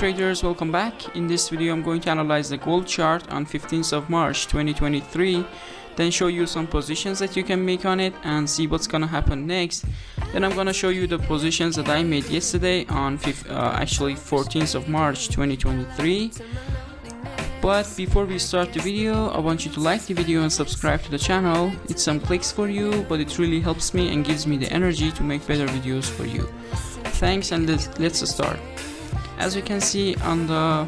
traders, welcome back. In this video I'm going to analyze the gold chart on 15th of March 2023, then show you some positions that you can make on it and see what's gonna happen next. Then I'm gonna show you the positions that I made yesterday on 14th of March 2023. But before we start the video, I want you to like the video and subscribe to the channel. It's some clicks for you, but it really helps me and gives me the energy to make better videos for you. Thanks, and let's start. As you can see on the,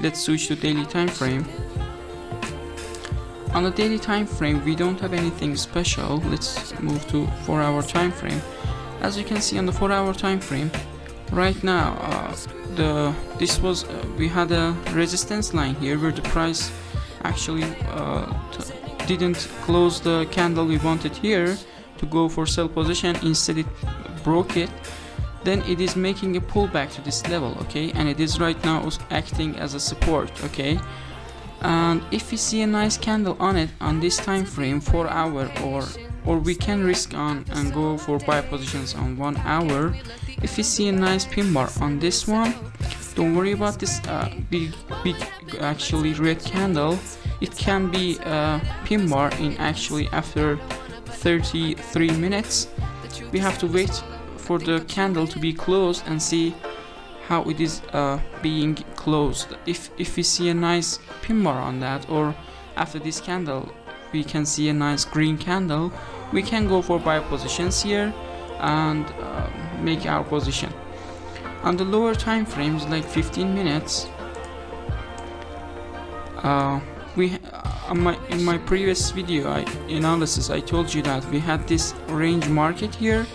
let's switch to daily time frame. On the daily time frame we don't have anything special. Let's move to 4-hour time frame. As you can see on the 4-hour time frame, right now we had a resistance line here where the price actually didn't close the candle we wanted here to go for sell position. Instead it broke it. Then it is making a pullback to this level, okay, and it is right now acting as a support, okay. And if we see a nice candle on it on this time frame, 4 hour, or we can risk on and go for buy positions on 1 hour. If we see a nice pin bar on this one, don't worry about this big actually red candle. It can be a pin bar in actually after 33 minutes. We have to wait for the candle to be closed and see how it is being closed. If we see a nice pin bar on that, or after this candle we can see a nice green candle, we can go for buy positions here and make our position. On the lower time frames, like 15 minutes, in my previous video analysis I told you that we had this range market here.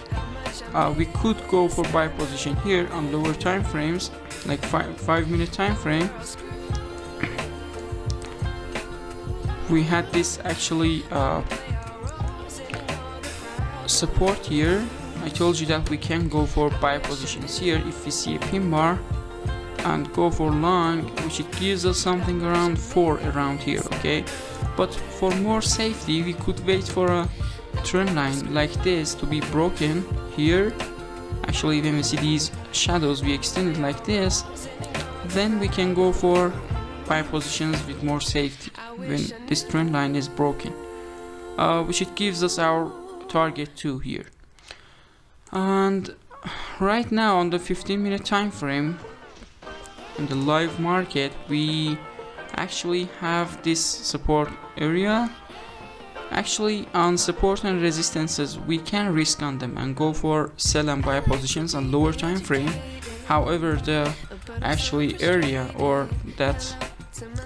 We could go for buy position here on lower time frames, like 5-minute time frame. We had this actually support here. I told you that we can go for buy positions here if we see a pin bar and go for long, which it gives us something around 4 around here, okay. But for more safety we could wait for a trend line like this to be broken here. Actually, when we see these shadows we extend it like this, then we can go for buy positions with more safety when this trend line is broken, which it gives us our target 2 here. And right now on the 15-minute time frame in the live market, we actually have this support area. Actually, on support and resistances we can risk on them and go for sell and buy positions on lower time frame. However, the actually area or that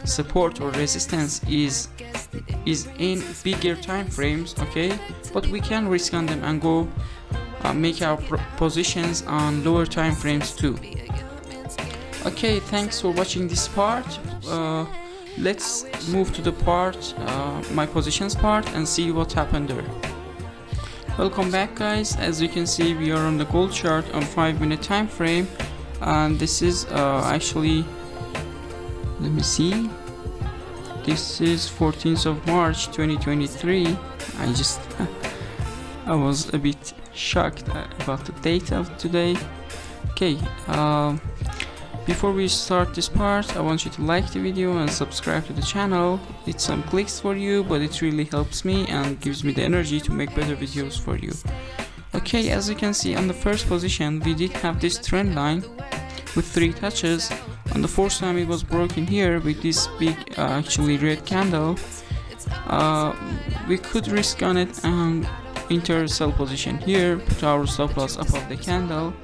support or resistance is in bigger time frames, okay, but we can risk on them and go make our positions on lower time frames too. Okay, thanks for watching this part. Let's move to the part, my positions part, and see what happened there. Welcome back, guys. As you can see, we are on the gold chart on 5-minute time frame, and this is actually, let me see, this is 14th of March 2023. I was a bit shocked about the date of today. Okay, before we start this part, I want you to like the video and subscribe to the channel. It's some clicks for you, but it really helps me and gives me the energy to make better videos for you. Okay, as you can see on the first position we did have this trend line with 3 touches. On the 4th time it was broken here with this big actually red candle. We could risk on it and enter sell position here, put our stop loss above the candle,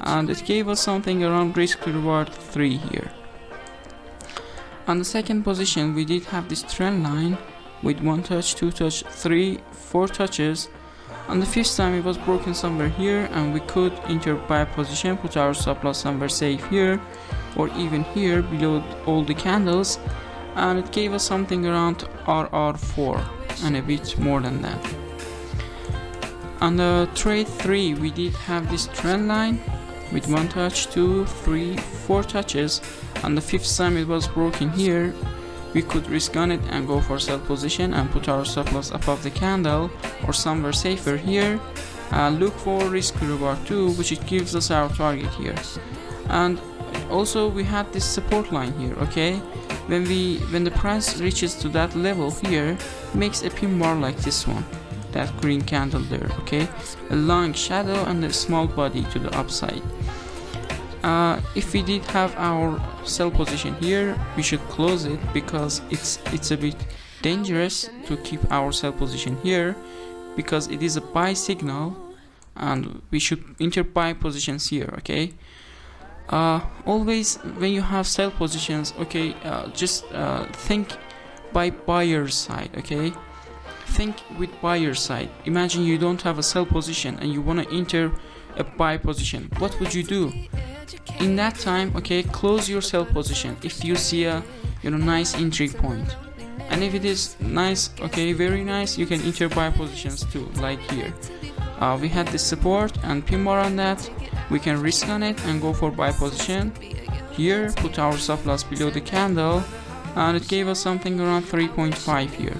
and it gave us something around risk to reward 3 here. On the second position we did have this trend line with 1 touch, 2 touch, 3, 4 touches. On the 5th time it was broken somewhere here and we could enter buy position, put our stop loss somewhere safe here or even here below all the candles, and it gave us something around RR4 and a bit more than that. On the trade 3 we did have this trend line with 1 touch, 2, 3, 4 touches. On the 5th time it was broken here. We could risk on it and go for sell position and put our stop loss above the candle or somewhere safer here. Look for risk to reward 2, which it gives us our target here. And also we had this support line here. Okay, when the price reaches to that level here, makes a pin bar like this one, that green candle there. Okay, a long shadow and a small body to the upside. If we did have our sell position here, we should close it, because it's a bit dangerous to keep our sell position here, because it is a buy signal and we should enter buy positions here. Okay, always when you have sell positions, okay, just think by buyer's side. Okay, think with buyer's side. Imagine you don't have a sell position and you want to enter a buy position. What would you do in that time? Okay, close your sell position if you see a nice entry point, and if it is nice, okay, very nice, you can enter buy positions too, like here. We had the support and pin bar on that. We can risk on it and go for buy position here, put our stop loss below the candle, and it gave us something around 3.5 here.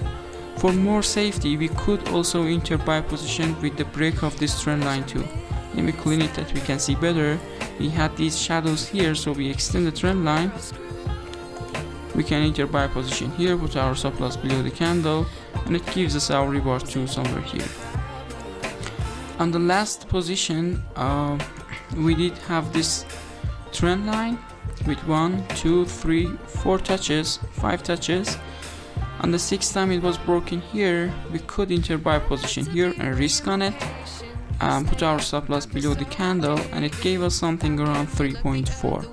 For more safety, we could also enter buy position with the break of this trend line too. Let me clean it that we can see better. We had these shadows here, so we extend the trend line. We can enter buy position here, put our stop loss below the candle, and it gives us our reward too somewhere here. On the last position, we did have this trend line with 1, 2, 3, 4 touches, 5 touches. On the 6th time it was broken here, we could enter buy position here and risk on it, put our stop loss below the candle, and it gave us something around 3.4.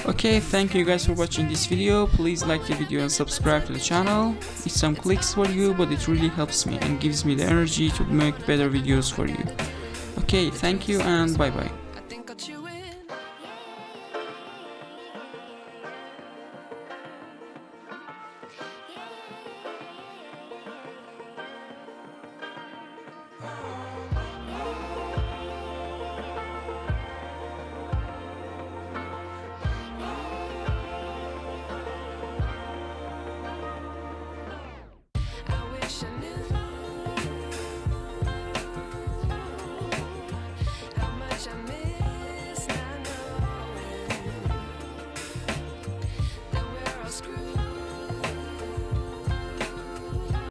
Okay, thank you guys for watching this video. Please like the video and subscribe to the channel. It's some clicks for you, but it really helps me and gives me the energy to make better videos for you. Okay, thank you and bye bye.